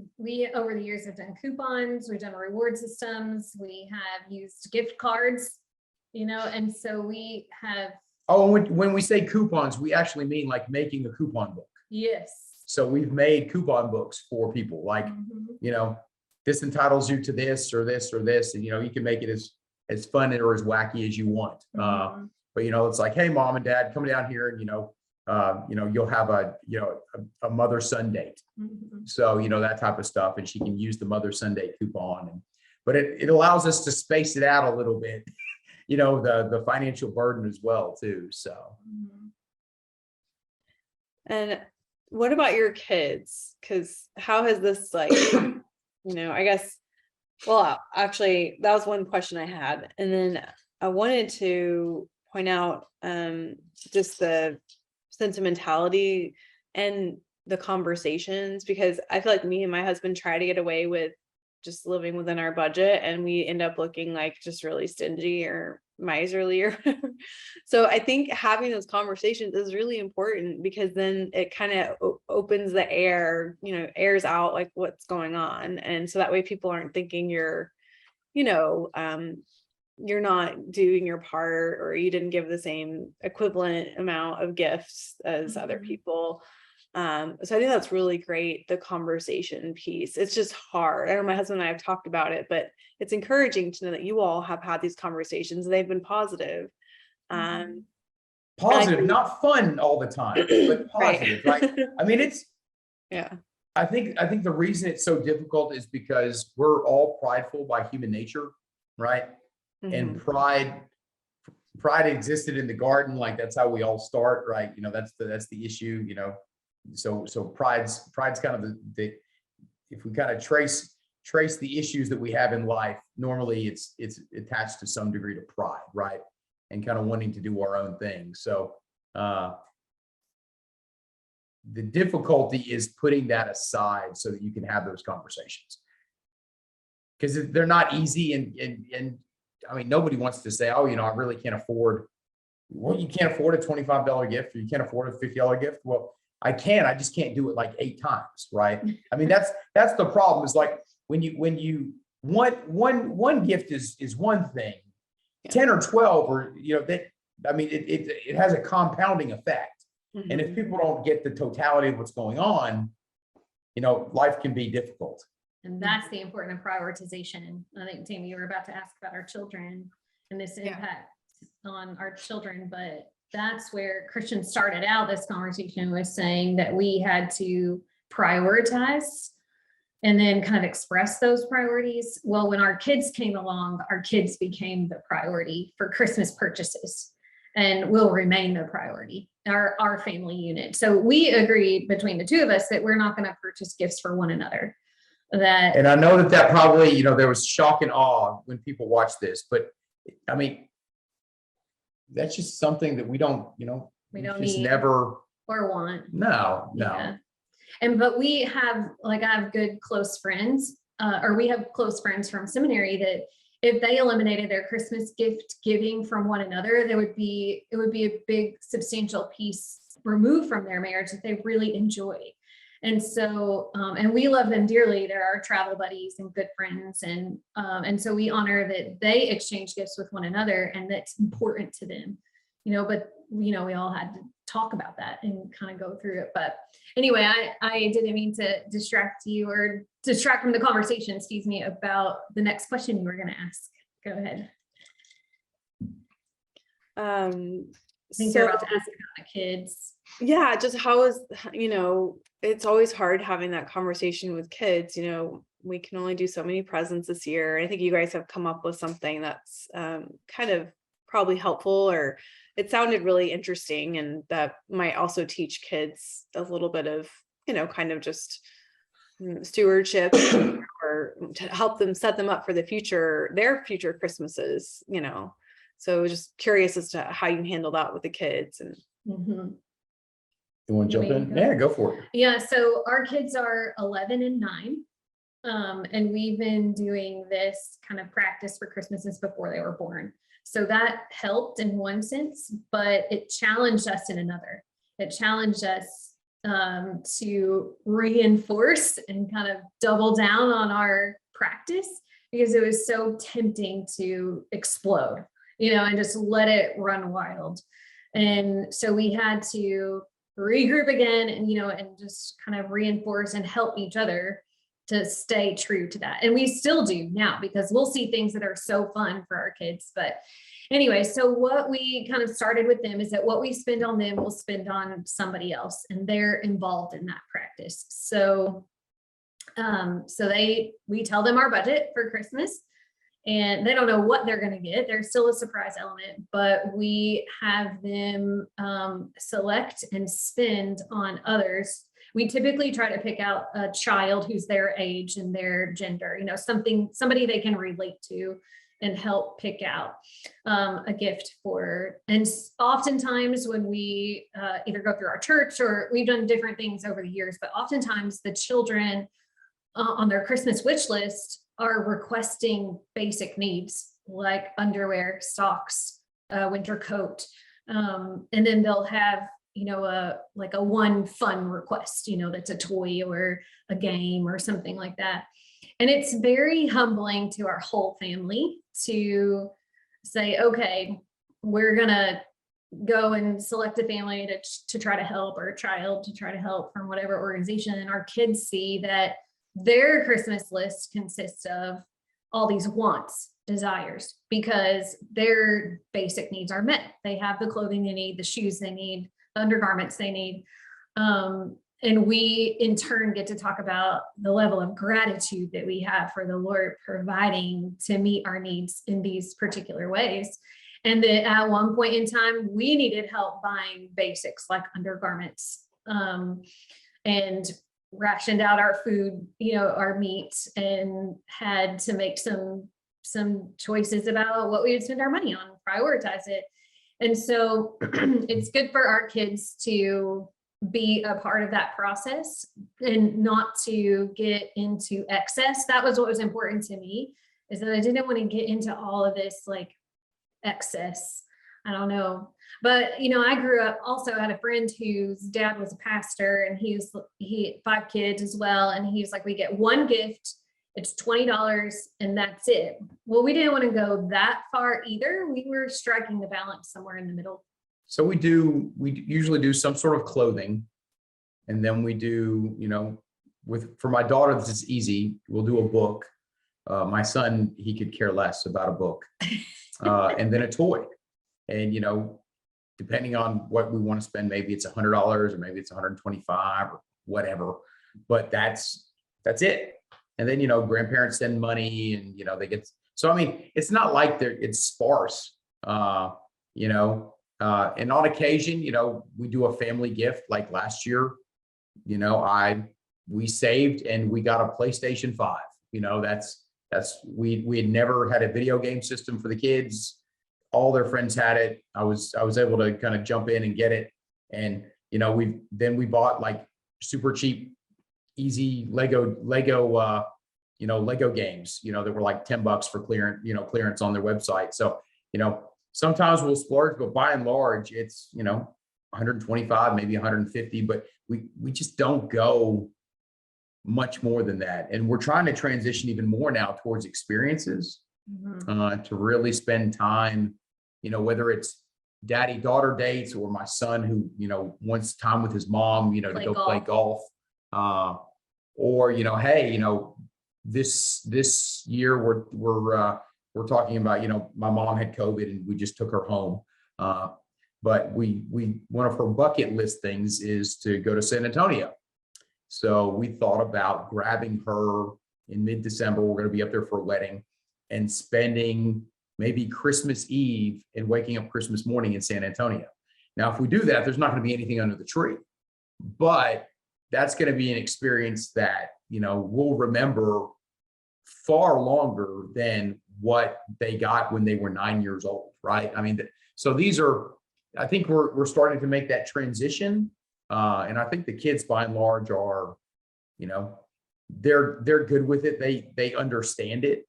over the years have done coupons, we've done reward systems, we have used gift cards, and so we have. Oh, when we say coupons, we actually mean like making a coupon book. Yes. So we've made coupon books for people, like, this entitles you to this or this or this. And, you can make it as fun or as wacky as you want. But, it's like, hey, mom and dad, come down here and, you'll have a mother-son date. So, that type of stuff. And she can use the mother-son date coupon. But it allows us to space it out a little bit, the financial burden as well, too. So. And what about your kids? Because how has this I guess, well, actually, that was one question I had. And then I wanted to point out just the sentimentality and the conversations, because I feel like me and my husband try to get away with just living within our budget, and we end up looking like just really stingy or miserly or whatever. So I think having those conversations is really important, because then it kind of opens the air, airs out like what's going on. And so that way people aren't thinking you're not doing your part, or you didn't give the same equivalent amount of gifts as other people. So I think that's really great, the conversation piece. It's just hard. I know my husband and I have talked about it, but it's encouraging to know that you all have had these conversations. They've been positive. Positive, not fun all the time, but positive. Right. I mean, yeah. I think the reason it's so difficult is because we're all prideful by human nature, right? And pride existed in the garden. Like, that's how we all start, right? That's the issue, so pride's kind of the if we kind of trace the issues that we have in life, normally it's attached to some degree to pride, right? And kind of wanting to do our own thing. So the difficulty is putting that aside so that you can have those conversations, because they're not easy. And I mean, nobody wants to say, oh, I really can't afford. Well, you can't afford a $25 gift, or you can't afford a $50 gift. Well, I can. I just can't do it like 8 times, right? I mean, that's the problem. Is like when you want one gift is one thing, 10 or 12, or that. I mean, it has a compounding effect, and if people don't get the totality of what's going on, life can be difficult. And that's the important prioritization. I think, Tammy, you were about to ask about our children and this impact on our children, but that's where Christian started out this conversation, was saying that we had to prioritize and then kind of express those priorities. Well, when our kids came along, our kids became the priority for Christmas purchases and will remain the priority, our family unit. So we agreed between the two of us that we're not going to purchase gifts for one another. And I know that probably, there was shock and awe when people watch this, but I mean, that's just something that we don't need, never or want. No. Yeah. But we have, I have good close friends, or we have close friends from seminary that if they eliminated their Christmas gift giving from one another, it would be a big substantial piece removed from their marriage that they really enjoy. And so, and we love them dearly. They're our travel buddies and good friends. And so we honor that they exchange gifts with one another, and that's important to them, but we all had to talk about that and kind of go through it. But anyway, I didn't mean to distract you or distract from the conversation, about the next question you were going to ask. Go ahead. I think you're about to ask about the kids. Yeah, just how is, it's always hard having that conversation with kids. We can only do so many presents this year. I think you guys have come up with something that's kind of probably helpful, or it sounded really interesting, and that might also teach kids a little bit of, kind of just stewardship, or to help them set them up for their future Christmases, So just curious as to how you handle that with the kids. And you want to jump in? Yeah, go for it. Yeah. So our kids are 11 and 9. And we've been doing this kind of practice for Christmases before they were born. So that helped in one sense, but it challenged us in another. It challenged us to reinforce and kind of double down on our practice, because it was so tempting to explode, and just let it run wild. And so we had to regroup again and, and just kind of reinforce and help each other to stay true to that. And we still do now, because we'll see things that are so fun for our kids. But anyway, so what we kind of started with them is that what we spend on them, we'll spend on somebody else, and they're involved in that practice. So, we tell them our budget for Christmas, and they don't know what they're going to get. There's still a surprise element, but we have them select and spend on others. We typically try to pick out a child who's their age and their gender, somebody they can relate to, and help pick out a gift for. And oftentimes when we either go through our church, or we've done different things over the years, but oftentimes the children on their Christmas wish list are requesting basic needs like underwear, socks, winter coat. And then they'll have, like a one fun request, that's a toy or a game or something like that. And it's very humbling to our whole family to say, okay, we're gonna go and select a family to try to help, or a child to try to help from whatever organization. And our kids see that their Christmas list consists of all these wants, desires, because their basic needs are met. They have the clothing they need, the shoes they need, the undergarments they need. And we in turn get to talk about the level of gratitude that we have for the Lord providing to meet our needs in these particular ways. And that at one point in time, we needed help buying basics like undergarments, and rationed out our food, our meat, and had to make some choices about what we would spend our money on, prioritize it. And so it's good for our kids to be a part of that process and not to get into excess. That was what was important to me, is that I didn't want to get into all of this like excess. I don't know. But, I grew up also had a friend whose dad was a pastor, and he had 5 kids as well. And he was like, we get one gift, it's $20 and that's it. Well, we didn't want to go that far either. We were striking the balance somewhere in the middle. So we usually do some sort of clothing. And then we do, for my daughter, this is easy. We'll do a book. My son, he could care less about a book. And then a toy. And, depending on what we want to spend, maybe it's $100 or maybe it's $125 or whatever, but that's it. And then, grandparents send money and, they get, so, I mean, it's not like it's sparse, and on occasion, we do a family gift. Like last year, we saved and we got a PlayStation 5, we had never had a video game system for the kids. All their friends had it. I was able to kind of jump in and get it. And, we bought like super cheap, easy Lego games, that were like $10 for clearance on their website. So, sometimes we'll splurge, but by and large, it's, 125, maybe 150, but we just don't go much more than that. And we're trying to transition even more now towards experiences, to really spend time, whether it's daddy-daughter dates or my son who, wants time with his mom, to go play golf. Or, hey, this year we're talking about, my mom had COVID and we just took her home. But one of her bucket list things is to go to San Antonio. So we thought about grabbing her in mid-December. We're going to be up there for a wedding, and spending maybe Christmas Eve and waking up Christmas morning in San Antonio. Now, if we do that, there's not going to be anything under the tree, but that's going to be an experience that, we'll remember far longer than what they got when they were 9 years old, right? I mean, so I think we're starting to make that transition. And I think the kids by and large are, they're good with it. They understand it.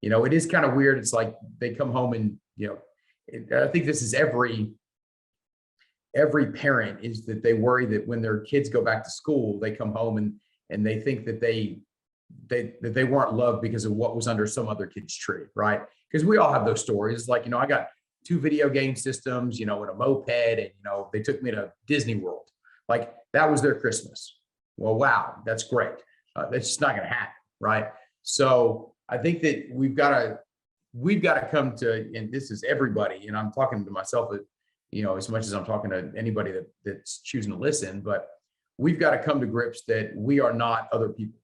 It is kind of weird. It's like they come home and, I think this is every parent, is that they worry that when their kids go back to school, they come home and they think that they weren't loved because of what was under some other kid's tree, right? Because we all have those stories. Like, I got 2 video game systems, and a moped, and, they took me to Disney World. Like, that was their Christmas. Well, wow, that's great. That's just not going to happen, right? So I think that we've got to come to, and this is everybody, and I'm talking to myself, as much as I'm talking to anybody that's choosing to listen, but we've got to come to grips that we are not other people.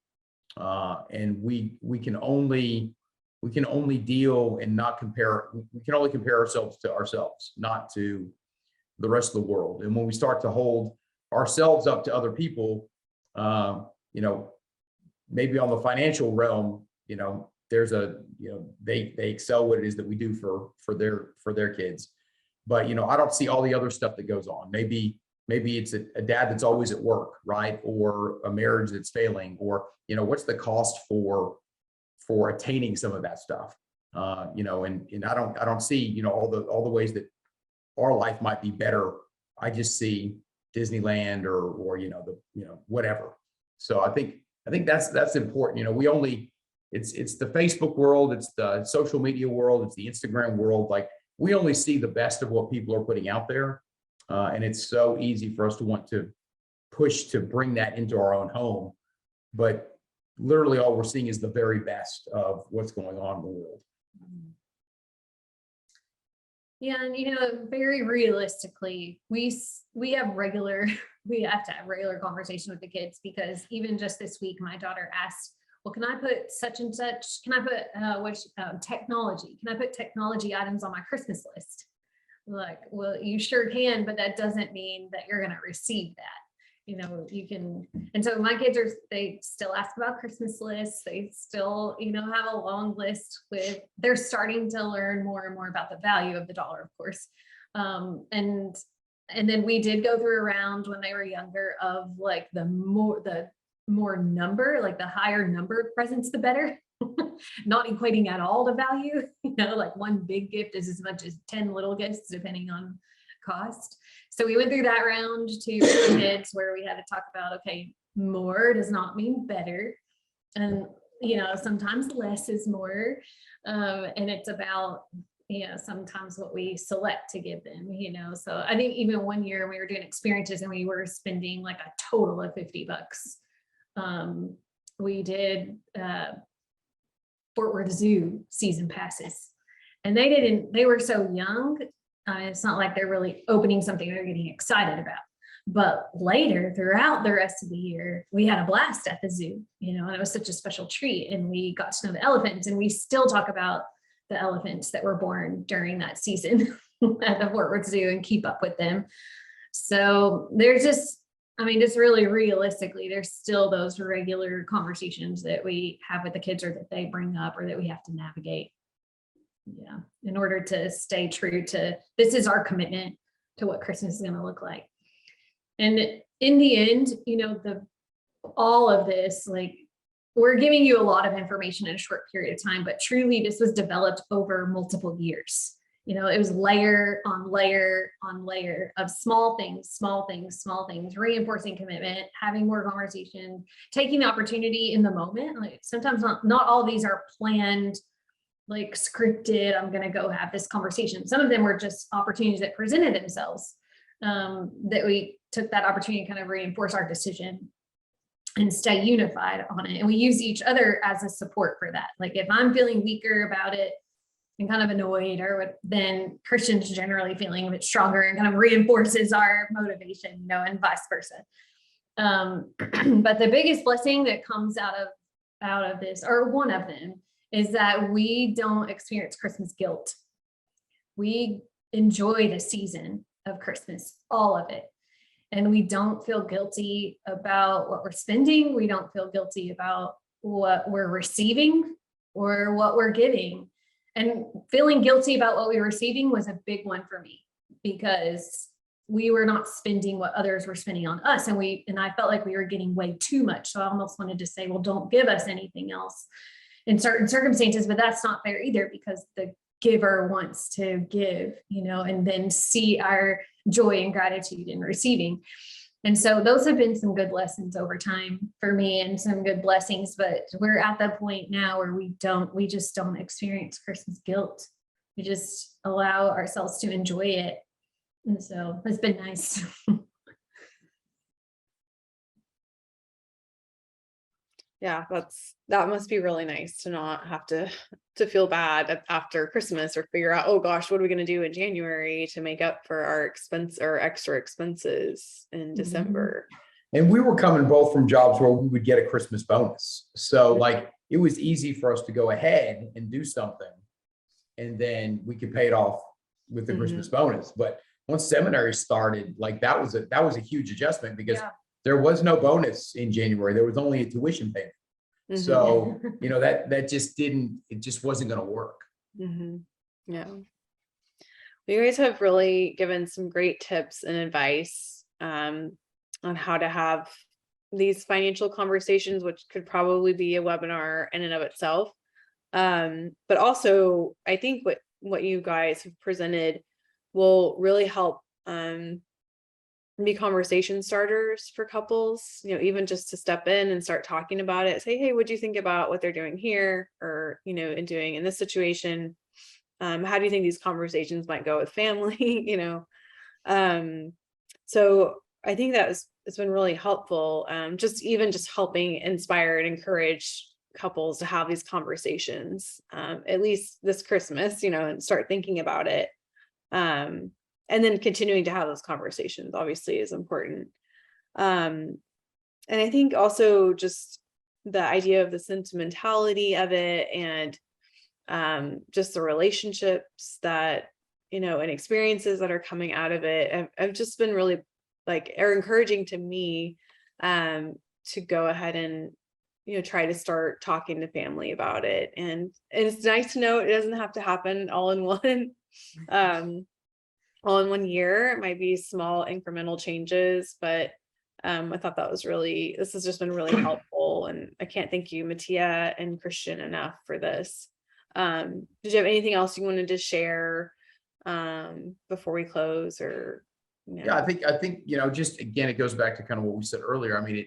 And we can only deal and not compare. We can only compare ourselves to ourselves, not to the rest of the world. And when we start to hold ourselves up to other people, maybe on the financial realm, there's they excel what it is that we do for their kids. But, I don't see all the other stuff that goes on. Maybe it's a dad that's always at work, right? Or a marriage that's failing, or, what's the cost for for attaining some of that stuff. You know, and I don't see, you know, all the ways that our life might be better. I just see Disneyland or you know, whatever. So I think that's important. You know, it's the Facebook world, it's the social media world, it's the Instagram world. Like, we only see the best of what people are putting out there. And it's so easy for us to want to push to bring that into our own home. But literally all we're seeing is the very best of what's going on in the world. Yeah, and you know, very realistically, we have we have to have regular conversation with the kids, because even just this week, my daughter asked, well, can I put such and such, can I put technology, can I put technology items on my Christmas list? Like, well, you sure can, but that doesn't mean that you're going to receive that. You know, you can. And so my kids they still ask about Christmas lists. They still, you know, have a long list they're starting to learn more and more about the value of the dollar, of course. And then we did go through a round when they were younger of like the more number, like the higher number of presents, the better. Not equating at all to value, you know, like one big gift is as much as 10 little gifts, depending on cost. So we went through that round too with the kids, where we had to talk about, okay, more does not mean better. And, you know, sometimes less is more. And it's about, you know, sometimes what we select to give them, you know. So I think even one year we were doing experiences and we were spending like a total of $50. We did Fort Worth Zoo season passes, and they were so young. It's not like they're really opening something they're getting excited about. But later, throughout the rest of the year, we had a blast at the zoo, you know, and it was such a special treat. And we got to know the elephants, and we still talk about the elephants that were born during that season at the Fort Worth Zoo and keep up with them. So there's just, I mean, just really realistically, there's still those regular conversations that we have with the kids, or that they bring up, or that we have to navigate. Yeah, in order to stay true to, this is our commitment to what Christmas is going to look like. And in the end, you know, all of this, like, we're giving you a lot of information in a short period of time, but truly this was developed over multiple years. You know, it was layer on layer on layer of small things, reinforcing commitment, having more conversation, taking the opportunity in the moment. Like, sometimes not all of these are planned, like scripted, I'm going to go have this conversation. Some of them were just opportunities that presented themselves, that we took that opportunity to kind of reinforce our decision and stay unified on it. And we use each other as a support for that. Like, if I'm feeling weaker about it and kind of annoyed, then Christian's generally feeling a bit stronger and kind of reinforces our motivation, you know, and vice versa. But the biggest blessing that comes out of this, or one of them, is that we don't experience Christmas guilt. We enjoy the season of Christmas, all of it. And we don't feel guilty about what we're spending. We don't feel guilty about what we're receiving or what we're giving. And feeling guilty about what we were receiving was a big one for me, because we were not spending what others were spending on us. And I felt like we were getting way too much. So I almost wanted to say, well, don't give us anything else in certain circumstances, but that's not fair either, because the giver wants to give, you know, and then see our joy and gratitude in receiving. And so those have been some good lessons over time for me, and some good blessings, but we're at the point now where we just don't experience Christmas guilt. We just allow ourselves to enjoy it. And so it's been nice. Yeah, that must be really nice to not have to feel bad after Christmas, or figure out, oh gosh, what are we going to do in January to make up for our extra expenses in December. And we were coming both from jobs where we would get a Christmas bonus. So like, it was easy for us to go ahead and do something, and then we could pay it off with the Christmas bonus. But once seminary started, like, that was a huge adjustment, because there was no bonus in January. There was only a tuition payment. So, you know, it just wasn't going to work. Yeah. You guys have really given some great tips and advice on how to have these financial conversations, which could probably be a webinar in and of itself. But also I think what you guys have presented will really help be conversation starters for couples, even just to step in and start talking about it. Say, hey, what do you think about what they're doing here, or and doing in this situation? How do you think these conversations might go with family? So I think it's been really helpful, just helping inspire and encourage couples to have these conversations, at least this Christmas, and start thinking about it. And then continuing to have those conversations obviously is important. And I think also just the idea of the sentimentality of it, and just the relationships that, and experiences that are coming out of it have just been really are encouraging to me, to go ahead and, try to start talking to family about it. And it's nice to know it doesn't have to happen all in one year. It might be small incremental changes, but I thought this has just been really helpful, and I can't thank you, Matia and Christian, enough for this. Did you have anything else you wanted to share before we close, or? Yeah, I think, just again, it goes back to kind of what we said earlier. I mean,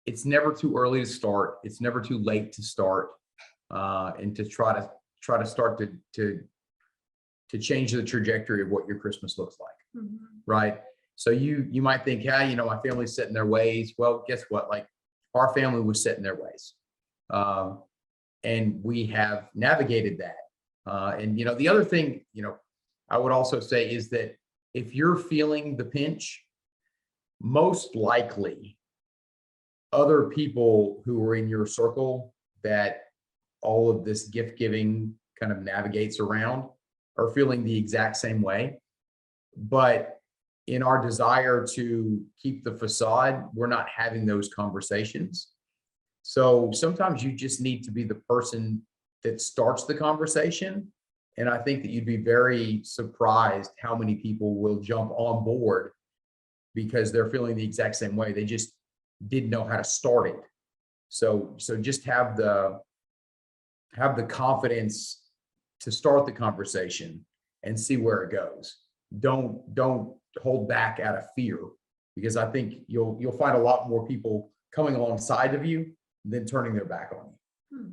it's never too early to start. It's never too late to start, and to try to start to change the trajectory of what your Christmas looks like. Mhm. Right. So you might think, hey, my family's set in their ways. Well, guess what? Like, our family was set in their ways. And we have navigated that. And, the other thing, I would also say is that if you're feeling the pinch, most likely other people who are in your circle that all of this gift giving kind of navigates around are feeling the exact same way. But in our desire to keep the facade, we're not having those conversations. So sometimes you just need to be the person that starts the conversation. And I think that you'd be very surprised how many people will jump on board because they're feeling the exact same way. They just didn't know how to start it. So just have the confidence to start the conversation and see where it goes. Don't hold back out of fear, because I think you'll find a lot more people coming alongside of you than turning their back on you.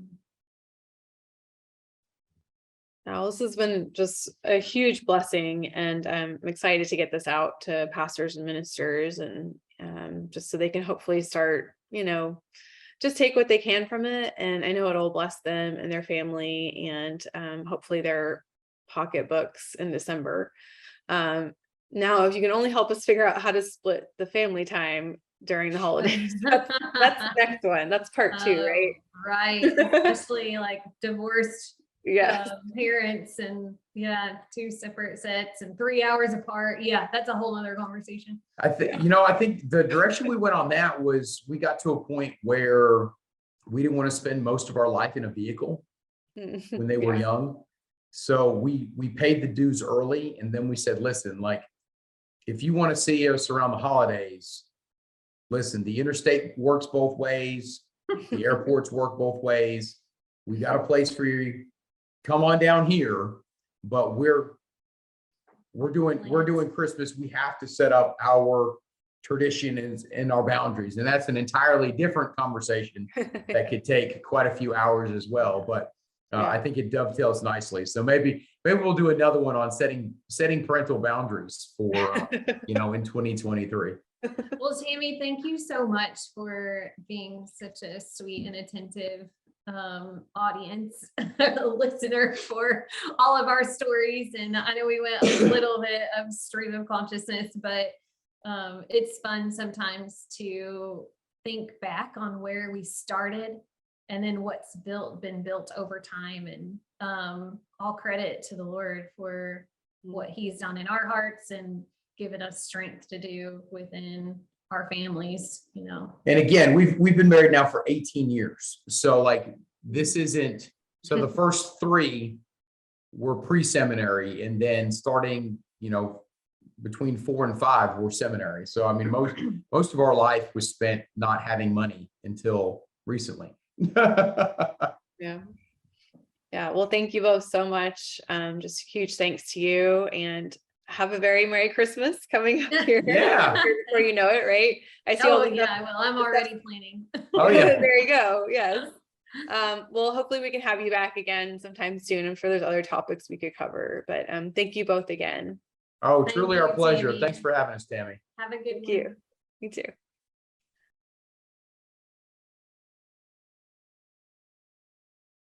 Now, this has been just a huge blessing, and I'm excited to get this out to pastors and ministers, and just so they can hopefully start, just take what they can from it. And I know it'll bless them and their family, and hopefully their pocketbooks in December. Now, if you can only help us figure out how to split the family time during the holidays, that's the next one. That's part 2, right? Right. Especially like divorced parents, and 2 separate sets and 3 hours apart. Yeah, that's a whole other conversation. I think the direction we went on that was we got to a point where we didn't want to spend most of our life in a vehicle when they were young. So we paid the dues early, and then we said, listen, like, if you want to see us around the holidays, listen, the interstate works both ways. The airports work both ways. We got a place for you. Come on down here. But we're doing Christmas. We have to set up our tradition and our boundaries. And that's an entirely different conversation that could take quite a few hours as well. But I think it dovetails nicely. So maybe we'll do another one on setting parental boundaries for in 2023. Well, Tammy, thank you so much for being such a sweet and attentive audience listener for all of our stories. And I know we went a little bit of stream of consciousness, but it's fun sometimes to think back on where we started and then what's been built over time. And all credit to the Lord for what he's done in our hearts and given us strength to do within our families, And again, we've been married now for 18 years. So like, this isn't, so the first 3 were pre-seminary, and then starting, between 4 and 5 were seminary. So I mean, most of our life was spent not having money until recently. Yeah. Yeah, well, thank you both so much. Just huge thanks to you, and have a very Merry Christmas coming up here. Yeah. Before you know it, right? I see all Oh, the yeah, I will. I'm already planning. Oh, yeah. There you go. Yes. Well, hopefully we can have you back again sometime soon. I'm sure there's other topics we could cover, but thank you both again. Oh, Thank truly you, our pleasure. Tammy. Thanks for having us, Tammy. Have a good Thank one. you. You too.